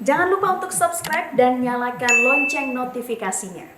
Jangan lupa untuk subscribe dan nyalakan lonceng notifikasinya.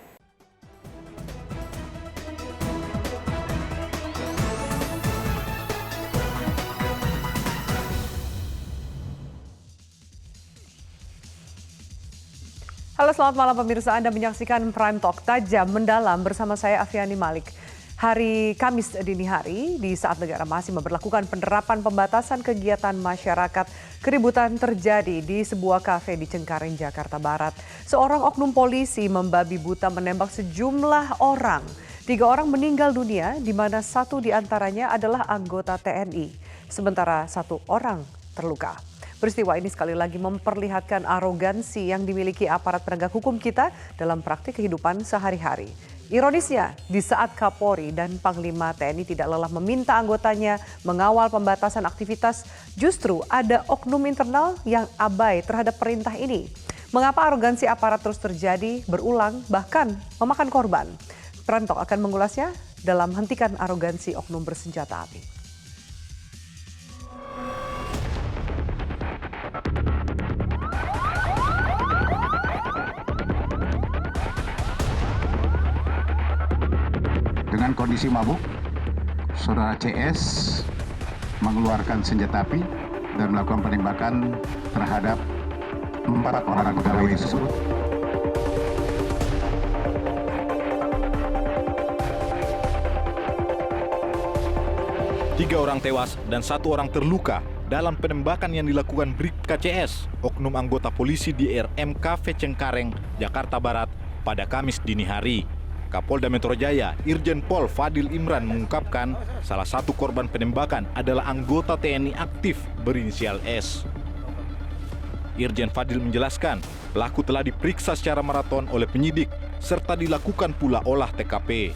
Halo, selamat malam pemirsa. Anda menyaksikan Prime Talk Tajam Mendalam bersama saya Afiani Malik. Hari Kamis dini hari, di saat negara masih memberlakukan penerapan pembatasan kegiatan masyarakat, keributan terjadi di sebuah kafe di Cengkareng, Jakarta Barat. Seorang oknum polisi membabi buta menembak sejumlah orang. 3 orang meninggal dunia, di mana 1 diantaranya adalah anggota TNI. Sementara 1 orang terluka. Peristiwa ini sekali lagi memperlihatkan arogansi yang dimiliki aparat penegak hukum kita dalam praktik kehidupan sehari-hari. Ironisnya, di saat Kapolri dan Panglima TNI tidak lelah meminta anggotanya mengawal pembatasan aktivitas, justru ada oknum internal yang abai terhadap perintah ini. Mengapa arogansi aparat terus terjadi, berulang, bahkan memakan korban? Prime Talk akan mengulasnya dalam Hentikan Arogansi Oknum Bersenjata Api. Dengan kondisi mabuk, saudara CS mengeluarkan senjata api dan melakukan penembakan terhadap 4 orang pegawai tersebut. Tiga orang tewas dan 1 orang terluka dalam penembakan yang dilakukan Bribka CS, oknum anggota polisi di RM Cafe Cengkareng, Jakarta Barat pada Kamis dini hari. Kapolda Metro Jaya, Irjen Pol Fadil Imran mengungkapkan salah satu korban penembakan adalah anggota TNI aktif berinisial S. Irjen Fadil menjelaskan, pelaku telah diperiksa secara maraton oleh penyidik serta dilakukan pula olah TKP.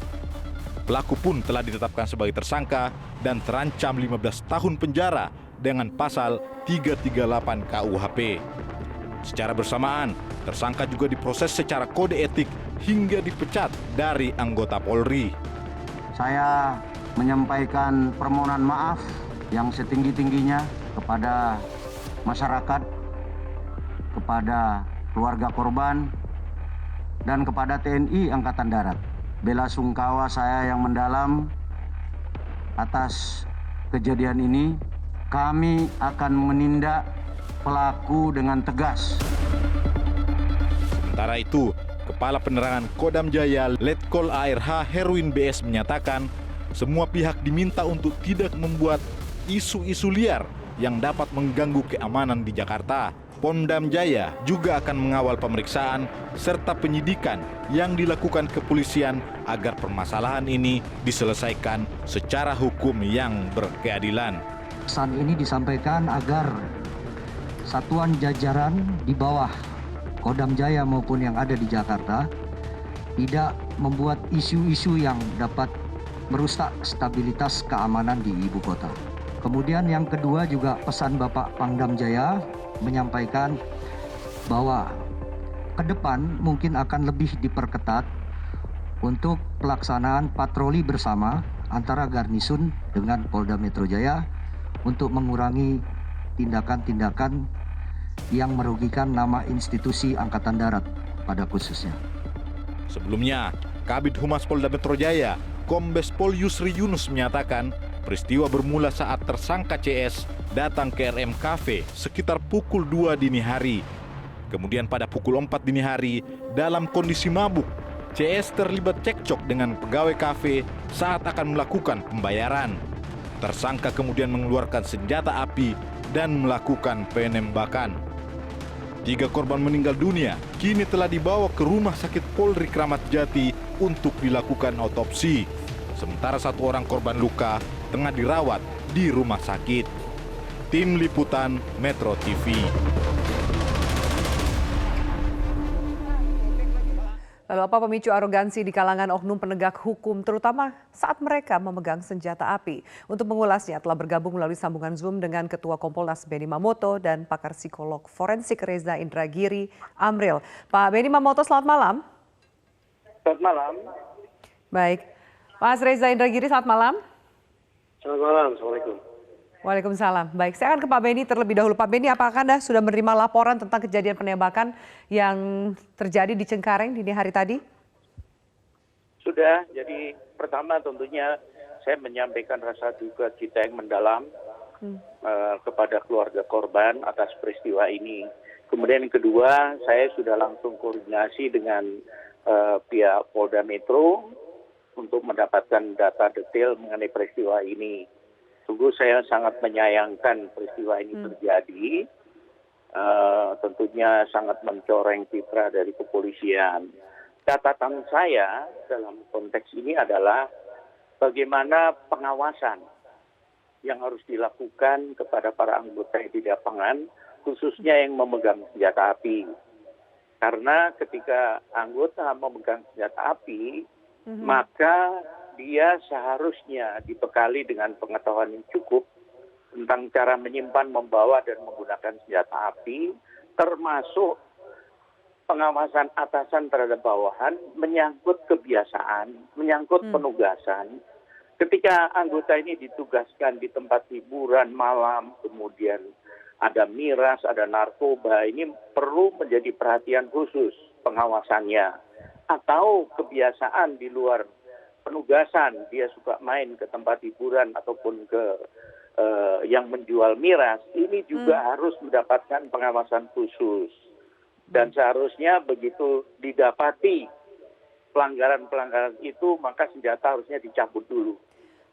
Pelaku pun telah ditetapkan sebagai tersangka dan terancam 15 tahun penjara dengan pasal 338 KUHP. Secara bersamaan, tersangka juga diproses secara kode etik hingga dipecat dari anggota Polri. Saya menyampaikan permohonan maaf yang setinggi-tingginya kepada masyarakat, kepada keluarga korban, dan kepada TNI Angkatan Darat. Bela sungkawa saya yang mendalam atas kejadian ini. Kami akan menindak pelaku dengan tegas. Sementara itu, Kepala Penerangan Kodam Jaya Letkol ARH Herwin BS menyatakan semua pihak diminta untuk tidak membuat isu-isu liar yang dapat mengganggu keamanan di Jakarta. Pondam Jaya juga akan mengawal pemeriksaan serta penyidikan yang dilakukan kepolisian agar permasalahan ini diselesaikan secara hukum yang berkeadilan. Pesan ini disampaikan agar satuan jajaran di bawah Kodam Jaya maupun yang ada di Jakarta tidak membuat isu-isu yang dapat merusak stabilitas keamanan di ibu kota. Kemudian yang kedua juga pesan Bapak Pangdam Jaya menyampaikan bahwa ke depan mungkin akan lebih diperketat untuk pelaksanaan patroli bersama antara Garnisun dengan Polda Metro Jaya untuk mengurangi tindakan-tindakan yang merugikan nama institusi Angkatan Darat pada khususnya. Sebelumnya, Kabid Humas Polda Metro Jaya, Kombes Pol Yusri Yunus menyatakan peristiwa bermula saat tersangka CS datang ke RM Cafe sekitar pukul 2 dini hari. Kemudian pada pukul 4 dini hari, dalam kondisi mabuk, CS terlibat cekcok dengan pegawai kafe saat akan melakukan pembayaran. Tersangka kemudian mengeluarkan senjata api dan melakukan penembakan. 3 korban meninggal dunia kini telah dibawa ke Rumah Sakit Polri Kramat Jati untuk dilakukan otopsi. Sementara 1 orang korban luka tengah dirawat di rumah sakit. Tim Liputan Metro TV. Lalu apa pemicu arogansi di kalangan oknum penegak hukum, terutama saat mereka memegang senjata api? Untuk mengulasnya telah bergabung melalui sambungan Zoom dengan Ketua Kompolnas Benny Mamoto dan pakar psikolog forensik Reza Indragiri Amril. Pak Benny Mamoto, selamat malam. Selamat malam. Baik. Mas Reza Indragiri, selamat malam. Selamat malam, Assalamualaikum. Waalaikumsalam. Baik, saya akan ke Pak Beni terlebih dahulu. Pak Beni, apakah Anda sudah menerima laporan tentang kejadian penembakan yang terjadi di Cengkareng dini hari tadi? Sudah, jadi pertama tentunya saya menyampaikan rasa duka cita yang mendalam kepada keluarga korban atas peristiwa ini. Kemudian yang kedua, saya sudah langsung koordinasi dengan pihak Polda Metro untuk mendapatkan data detail mengenai peristiwa ini. Sungguh saya sangat menyayangkan peristiwa ini terjadi. Tentunya sangat mencoreng citra dari kepolisian. Catatan saya dalam konteks ini adalah bagaimana pengawasan yang harus dilakukan kepada para anggota di lapangan, khususnya yang memegang senjata api. Karena ketika anggota memegang senjata api, maka dia seharusnya dibekali dengan pengetahuan yang cukup tentang cara menyimpan, membawa, dan menggunakan senjata api, termasuk pengawasan atasan terhadap bawahan, menyangkut kebiasaan, menyangkut penugasan. Ketika anggota ini ditugaskan di tempat hiburan malam, kemudian ada miras, ada narkoba, ini perlu menjadi perhatian khusus pengawasannya. Atau kebiasaan di luar penugasan, dia suka main ke tempat hiburan ataupun ke yang menjual miras, ini juga harus mendapatkan pengawasan khusus. Dan seharusnya begitu didapati pelanggaran-pelanggaran itu, maka senjata harusnya dicabut dulu.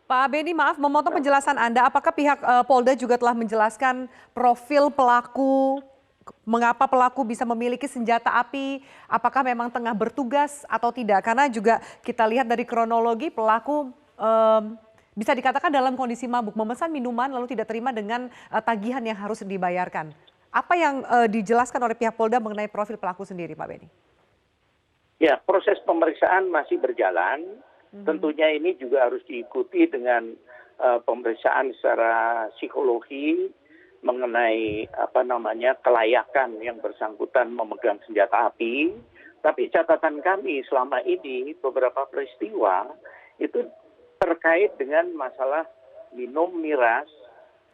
Pak Beni, maaf memotong penjelasan Anda, apakah pihak Polda juga telah menjelaskan profil pelaku, mengapa pelaku bisa memiliki senjata api, apakah memang tengah bertugas atau tidak? Karena juga kita lihat dari kronologi pelaku bisa dikatakan dalam kondisi mabuk, memesan minuman lalu tidak terima dengan tagihan yang harus dibayarkan. Apa yang dijelaskan oleh pihak Polda mengenai profil pelaku sendiri, Pak Beni? Ya, proses pemeriksaan masih berjalan. Tentunya ini juga harus diikuti dengan pemeriksaan secara psikologi mengenai kelayakan yang bersangkutan memegang senjata api. Tapi catatan kami selama ini beberapa peristiwa itu terkait dengan masalah minum miras,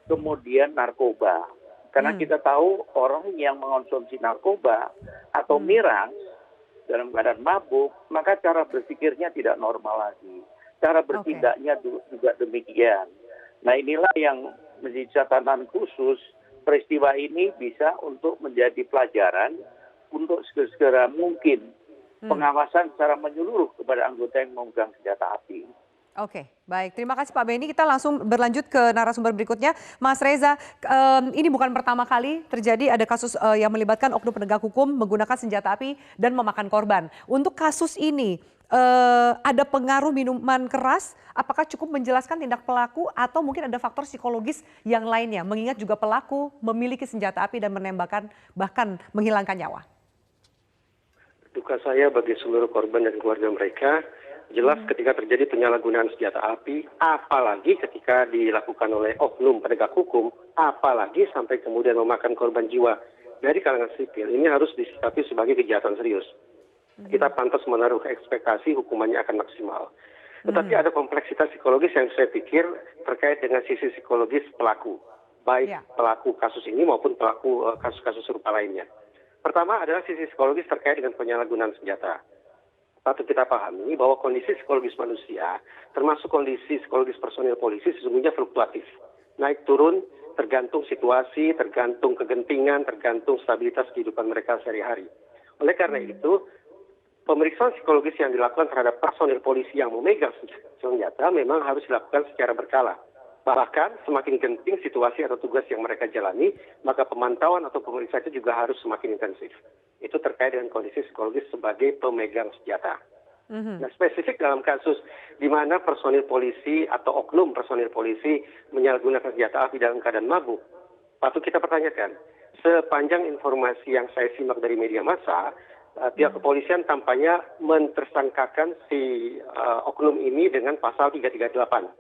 kemudian narkoba. Karena kita tahu orang yang mengonsumsi narkoba atau miras dalam keadaan mabuk, maka cara berpikirnya tidak normal lagi. Cara bertindaknya juga demikian. Nah, inilah yang menjadi catatan khusus. Peristiwa ini bisa untuk menjadi pelajaran untuk segera mungkin pengawasan secara menyeluruh kepada anggota yang memegang senjata api. Oke, baik. Terima kasih Pak Beni. Kita langsung berlanjut ke narasumber berikutnya. Mas Reza, ini bukan pertama kali terjadi ada kasus yang melibatkan oknum penegak hukum menggunakan senjata api dan memakan korban. Untuk kasus ini, ada pengaruh minuman keras, apakah cukup menjelaskan tindak pelaku atau mungkin ada faktor psikologis yang lainnya? Mengingat juga pelaku memiliki senjata api dan menembakkan bahkan menghilangkan nyawa. Duka saya bagi seluruh korban dan keluarga mereka. Jelas ketika terjadi penyalahgunaan senjata api, apalagi ketika dilakukan oleh oknum penegak hukum, apalagi sampai kemudian memakan korban jiwa dari kalangan sipil, ini harus disikapi sebagai kejahatan serius. Kita pantas menaruh ekspektasi hukumannya akan maksimal. Tetapi ada kompleksitas psikologis yang saya pikir terkait dengan sisi psikologis pelaku, baik pelaku kasus ini maupun pelaku kasus-kasus serupa lainnya. Pertama adalah sisi psikologis terkait dengan penyalahgunaan senjata. Patut kita pahami bahwa kondisi psikologis manusia, termasuk kondisi psikologis personil polisi, sesungguhnya fluktuatif. Naik turun, tergantung situasi, tergantung kegentingan, tergantung stabilitas kehidupan mereka sehari-hari. Oleh karena itu, pemeriksaan psikologis yang dilakukan terhadap personil polisi yang memegang senjata memang harus dilakukan secara berkala. Bahkan semakin genting situasi atau tugas yang mereka jalani, maka pemantauan atau pemeriksaan itu juga harus semakin intensif. Itu terkait dengan kondisi psikologis sebagai pemegang senjata. Nah, spesifik dalam kasus di mana personil polisi atau oknum personil polisi menyalahgunakan senjata api dalam keadaan mabuk, patut kita pertanyakan. Sepanjang informasi yang saya simak dari media massa, pihak kepolisian tampaknya mentersangkakan si oknum ini dengan pasal 338.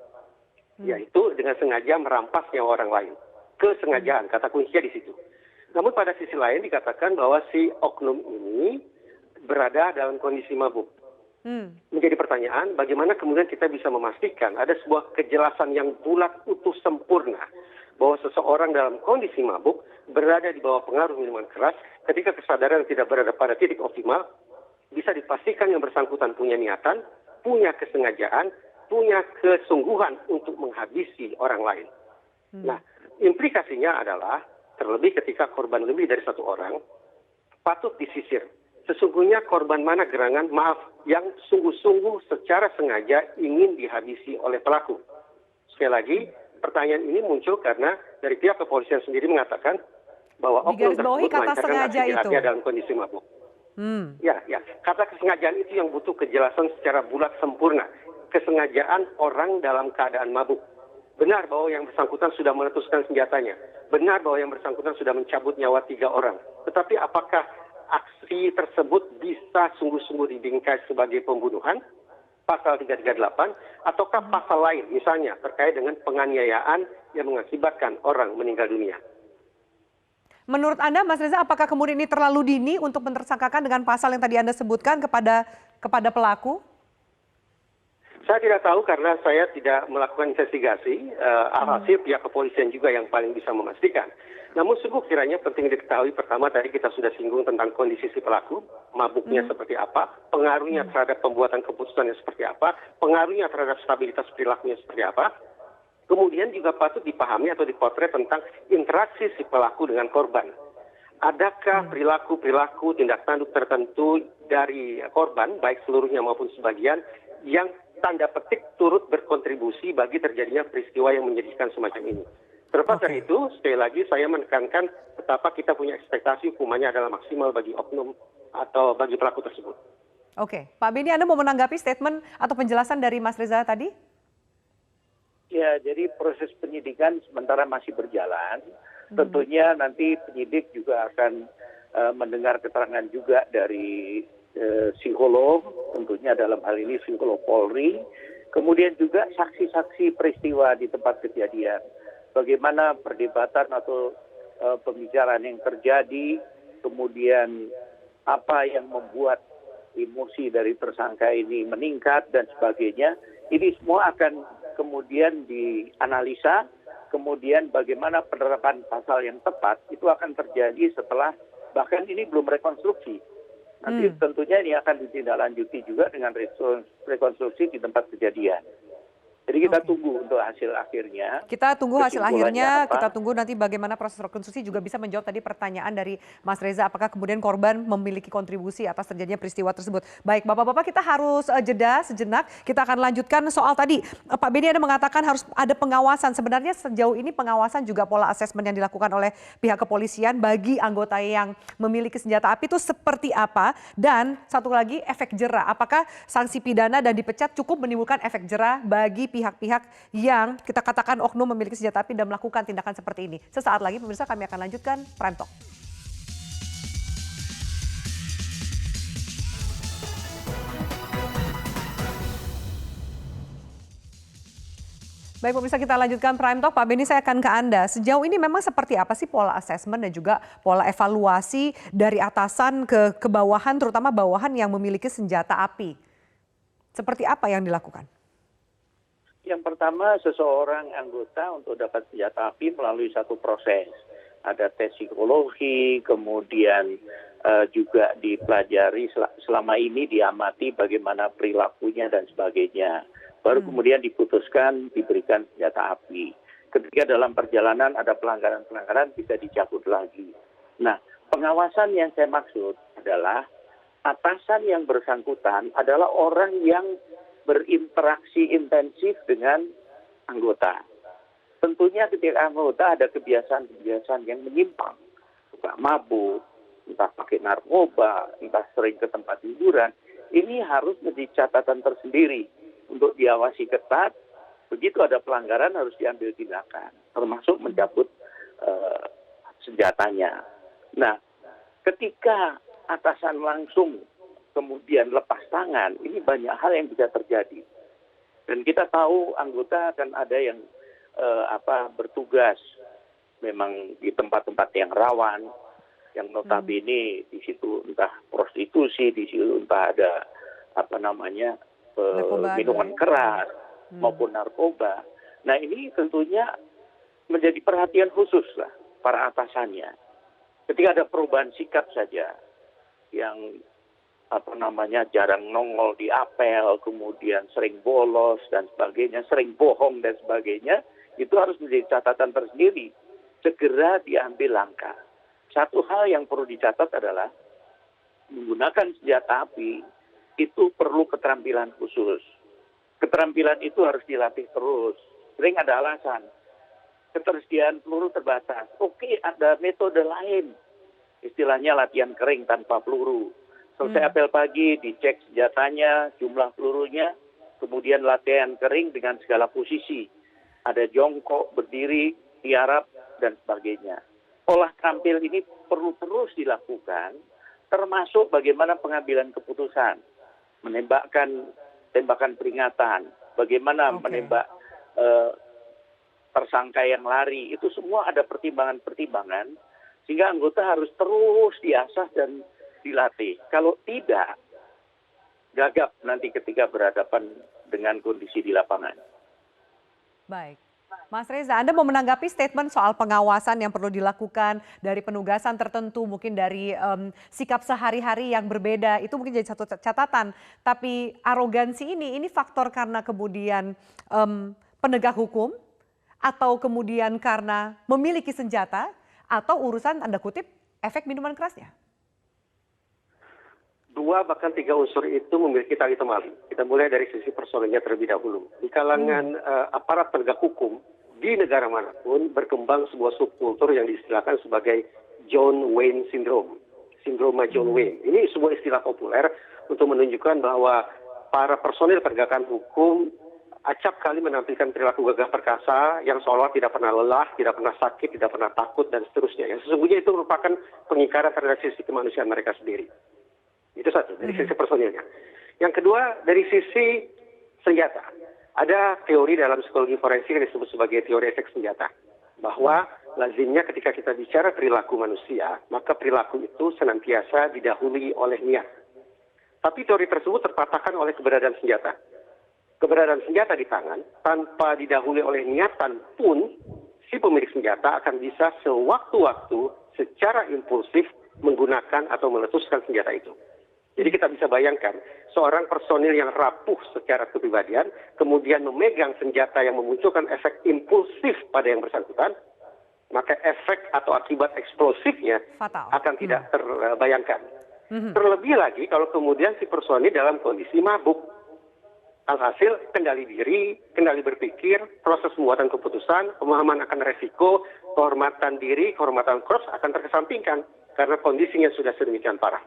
Yaitu dengan sengaja merampas nyawa orang lain. Kesengajaan, kata kuncinya di situ. Namun pada sisi lain dikatakan bahwa si oknum ini berada dalam kondisi mabuk. Menjadi pertanyaan, bagaimana kemudian kita bisa memastikan ada sebuah kejelasan yang bulat, utuh, sempurna bahwa seseorang dalam kondisi mabuk berada di bawah pengaruh minuman keras ketika kesadaran tidak berada pada titik optimal, bisa dipastikan yang bersangkutan punya niatan, punya kesengajaan, punya kesungguhan untuk menghabisi orang lain. Nah, implikasinya adalah terlebih ketika korban lebih dari satu orang, patut disisir. Sesungguhnya korban mana gerangan, yang sungguh-sungguh secara sengaja ingin dihabisi oleh pelaku. Sekali lagi, pertanyaan ini muncul karena dari pihak kepolisian sendiri mengatakan bahwa oknum Digarisbawahi tersebut kata sengaja aksi itu. jahatnya dalam kondisi mabuk. Ya, kata kesengajaan itu yang butuh kejelasan secara bulat sempurna. Kesengajaan orang dalam keadaan mabuk. Benar bahwa yang bersangkutan sudah meletuskan senjatanya. Benar bahwa yang bersangkutan sudah mencabut nyawa 3 orang. Tetapi apakah aksi tersebut bisa sungguh-sungguh dibingkai sebagai pembunuhan? Pasal 338, ataukah pasal lain, misalnya terkait dengan penganiayaan yang mengakibatkan orang meninggal dunia. Menurut Anda, Mas Reza, apakah kemudian ini terlalu dini untuk mentersangkakan dengan pasal yang tadi Anda sebutkan kepada pelaku? Saya tidak tahu karena saya tidak melakukan investigasi. Alhasil pihak kepolisian juga yang paling bisa memastikan. Namun sungguh kiranya penting diketahui, pertama tadi kita sudah singgung tentang kondisi si pelaku, mabuknya seperti apa, pengaruhnya terhadap pembuatan keputusannya seperti apa, pengaruhnya terhadap stabilitas perilakunya seperti apa. Kemudian juga patut dipahami atau dipotret tentang interaksi si pelaku dengan korban. Adakah perilaku-perilaku tindak tanduk tertentu dari korban, baik seluruhnya maupun sebagian, yang tanda petik turut berkontribusi bagi terjadinya peristiwa yang menyedihkan semacam ini. Terlepas dari itu, sekali lagi saya menekankan betapa kita punya ekspektasi hukumannya adalah maksimal bagi oknum atau bagi pelaku tersebut. Oke, Pak Beni, Anda mau menanggapi statement atau penjelasan dari Mas Reza tadi? Ya, jadi proses penyidikan sementara masih berjalan. Tentunya nanti penyidik juga akan mendengar keterangan juga dari psikolog, tentunya dalam hal ini psikolog Polri, kemudian juga saksi-saksi peristiwa di tempat kejadian. Bagaimana perdebatan atau pembicaraan yang terjadi, kemudian apa yang membuat emosi dari tersangka ini meningkat dan sebagainya. Ini semua akan kemudian dianalisa, kemudian bagaimana penerapan pasal yang tepat itu akan terjadi setelah, bahkan ini belum rekonstruksi. Nanti tentunya ini akan ditindaklanjuti juga dengan rekonstruksi di tempat kejadian. Jadi kita tunggu untuk hasil akhirnya. Kita tunggu hasil akhirnya, apa? kita tunggu nanti bagaimana proses rekonstruksi, juga bisa menjawab tadi pertanyaan dari Mas Reza, apakah kemudian korban memiliki kontribusi atas terjadinya peristiwa tersebut. Baik, Bapak-Bapak, kita harus jeda sejenak, kita akan lanjutkan soal tadi. Pak Beni, Anda mengatakan harus ada pengawasan. Sebenarnya sejauh ini pengawasan juga pola asesmen yang dilakukan oleh pihak kepolisian bagi anggota yang memiliki senjata api itu seperti apa? Dan satu lagi, efek jera. Apakah sanksi pidana dan dipecat cukup menimbulkan efek jera bagi pihak-pihak yang kita katakan oknum memiliki senjata api dan melakukan tindakan seperti ini. Sesaat lagi pemirsa, kami akan lanjutkan Prime Talk. Baik pemirsa, kita lanjutkan Prime Talk. Pak Beni, saya akan ke Anda. Sejauh ini memang seperti apa sih pola asesmen dan juga pola evaluasi dari atasan ke bawahan, terutama bawahan yang memiliki senjata api? Seperti apa yang dilakukan? Yang pertama, seseorang anggota untuk dapat senjata api melalui satu proses. Ada tes psikologi, kemudian juga dipelajari selama ini, diamati bagaimana perilakunya dan sebagainya. Baru kemudian diputuskan diberikan senjata api. Ketika dalam perjalanan ada pelanggaran-pelanggaran, bisa dicabut lagi. Nah, pengawasan yang saya maksud adalah atasan yang bersangkutan adalah orang yang berinteraksi intensif dengan anggota. Tentunya ketika anggota ada kebiasaan-kebiasaan yang menyimpang, suka mabuk, entah pakai narkoba, entah sering ke tempat hiburan, ini harus menjadi catatan tersendiri untuk diawasi ketat. Begitu ada pelanggaran harus diambil tindakan, termasuk mencabut senjatanya. Nah, ketika atasan langsung kemudian lepas tangan, ini banyak hal yang bisa terjadi. Dan kita tahu anggota kan ada yang bertugas memang di tempat-tempat yang rawan, yang notabene di situ entah prostitusi, di situ entah ada minuman keras maupun narkoba. Nah, ini tentunya menjadi perhatian khusus lah para atasannya. Ketika ada perubahan sikap saja yang jarang nongol di apel, kemudian sering bolos dan sebagainya, sering bohong dan sebagainya, itu harus menjadi catatan tersendiri. Segera diambil langkah. Satu hal yang perlu dicatat adalah menggunakan senjata api itu perlu keterampilan khusus. Keterampilan itu harus dilatih terus. Sering ada alasan. Ketersediaan peluru terbatas. Oke, ada metode lain. Istilahnya latihan kering tanpa peluru. Selesai apel pagi, dicek senjatanya, jumlah pelurunya, kemudian latihan kering dengan segala posisi. Ada jongkok, berdiri, tiarap, dan sebagainya. Olah terampil ini perlu terus dilakukan, termasuk bagaimana pengambilan keputusan, menembakkan tembakan peringatan, bagaimana menembak tersangka yang lari, itu semua ada pertimbangan-pertimbangan, sehingga anggota harus terus diasah dan dilatih. Kalau tidak, gagap nanti ketika berhadapan dengan kondisi di lapangan. Baik. Mas Reza, Anda mau menanggapi statement soal pengawasan yang perlu dilakukan dari penugasan tertentu, mungkin dari sikap sehari-hari yang berbeda, itu mungkin jadi satu catatan. Tapi arogansi ini faktor karena kemudian penegak hukum, atau kemudian karena memiliki senjata, atau urusan tanda kutip efek minuman kerasnya? 2 bahkan 3 unsur itu memiliki tali temali. Kita mulai dari sisi personilnya terlebih dahulu. Di kalangan aparat penegak hukum di negara manapun berkembang sebuah subkultur yang diistilahkan sebagai John Wayne Syndrome. Sindroma John Wayne. Ini sebuah istilah populer untuk menunjukkan bahwa para personil penegakan hukum acap kali menampilkan perilaku gagah perkasa yang seolah tidak pernah lelah, tidak pernah sakit, tidak pernah takut, dan seterusnya. Yang sesungguhnya itu merupakan pengingkaran terhadap sisi kemanusiaan mereka sendiri. Itu satu, dari sisi personilnya. Yang kedua, dari sisi senjata. Ada teori dalam psikologi forensik yang disebut sebagai teori efek senjata. Bahwa lazimnya ketika kita bicara perilaku manusia, maka perilaku itu senantiasa didahului oleh niat. Tapi teori tersebut terpatahkan oleh keberadaan senjata. Keberadaan senjata di tangan, tanpa didahului oleh niatan pun, si pemilik senjata akan bisa sewaktu-waktu secara impulsif menggunakan atau meletuskan senjata itu. Jadi kita bisa bayangkan, seorang personil yang rapuh secara kepribadian, kemudian memegang senjata yang memunculkan efek impulsif pada yang bersangkutan, maka efek atau akibat eksplosifnya fatal, akan tidak terbayangkan. Terlebih lagi kalau kemudian si personil dalam kondisi mabuk. Alhasil, kendali diri, kendali berpikir, proses pembuatan keputusan, pemahaman akan resiko, kehormatan diri, kehormatan korps akan terkesampingkan karena kondisinya sudah sedemikian parah.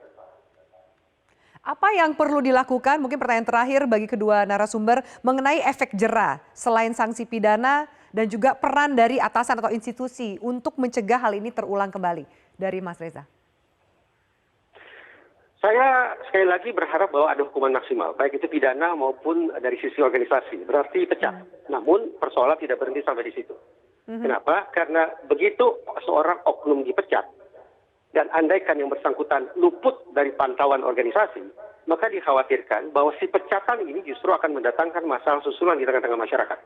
Apa yang perlu dilakukan, mungkin pertanyaan terakhir bagi kedua narasumber, mengenai efek jera selain sanksi pidana dan juga peran dari atasan atau institusi untuk mencegah hal ini terulang kembali, dari Mas Reza? Saya sekali lagi berharap bahwa ada hukuman maksimal, baik itu pidana maupun dari sisi organisasi, berarti pecat. Namun persoalan tidak berhenti sampai di situ. Kenapa? Karena begitu seorang oknum dipecat, dan andaikan yang bersangkutan luput dari pantauan organisasi, maka dikhawatirkan bahwa si pecatan ini justru akan mendatangkan masalah susulan di tengah-tengah masyarakat.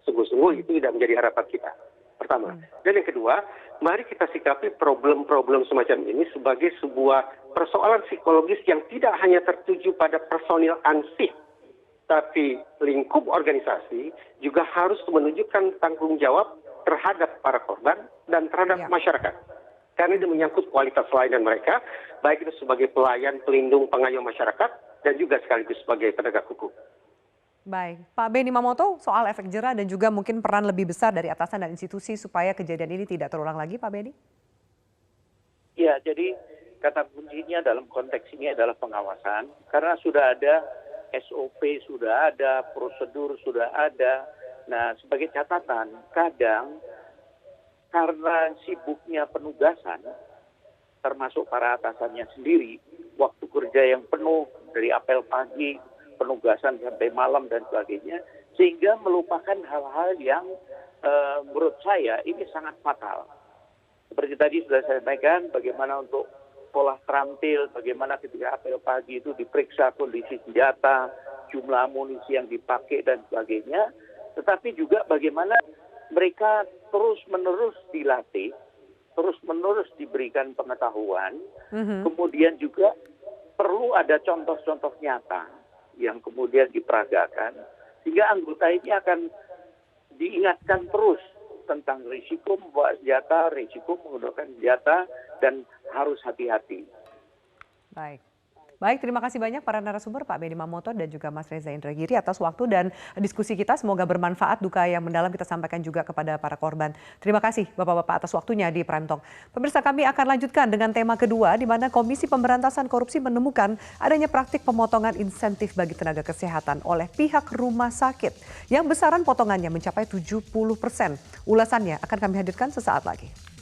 Sungguh-sungguh itu tidak menjadi harapan kita. Pertama. Dan yang kedua, mari kita sikapi problem-problem semacam ini sebagai sebuah persoalan psikologis yang tidak hanya tertuju pada personil ansih, tapi lingkup organisasi juga harus menunjukkan tanggung jawab terhadap para korban dan terhadap masyarakat. Karena ini menyangkut kualitas pelayanan mereka, baik itu sebagai pelayan, pelindung, pengayom masyarakat, dan juga sekaligus sebagai penegak hukum. Baik, Pak Benny Mamoto, soal efek jera dan juga mungkin peran lebih besar dari atasan dan institusi supaya kejadian ini tidak terulang lagi, Pak Benny? Ya, jadi kata kuncinya dalam konteks ini adalah pengawasan, karena sudah ada SOP, sudah ada prosedur, sudah ada. Nah, sebagai catatan, kadang karena sibuknya penugasan, termasuk para atasannya sendiri, waktu kerja yang penuh dari apel pagi, penugasan sampai malam dan sebagainya, sehingga melupakan hal-hal yang menurut saya ini sangat fatal. Seperti tadi sudah saya sampaikan, bagaimana untuk pola terampil, bagaimana ketika apel pagi itu diperiksa kondisi senjata, jumlah amunisi yang dipakai dan sebagainya, tetapi juga bagaimana mereka terus-menerus dilatih, terus-menerus diberikan pengetahuan, kemudian juga perlu ada contoh-contoh nyata yang kemudian diperagakan, sehingga anggota ini akan diingatkan terus tentang risiko membawa senjata, risiko menggunakan senjata, dan harus hati-hati. Baik, terima kasih banyak para narasumber Pak Benny Mamoto dan juga Mas Reza Indragiri atas waktu dan diskusi kita. Semoga bermanfaat, duka yang mendalam kita sampaikan juga kepada para korban. Terima kasih Bapak-Bapak atas waktunya di Prime Talk. Pemirsa, kami akan lanjutkan dengan tema kedua di mana Komisi Pemberantasan Korupsi menemukan adanya praktik pemotongan insentif bagi tenaga kesehatan oleh pihak rumah sakit yang besaran potongannya mencapai 70%. Ulasannya akan kami hadirkan sesaat lagi.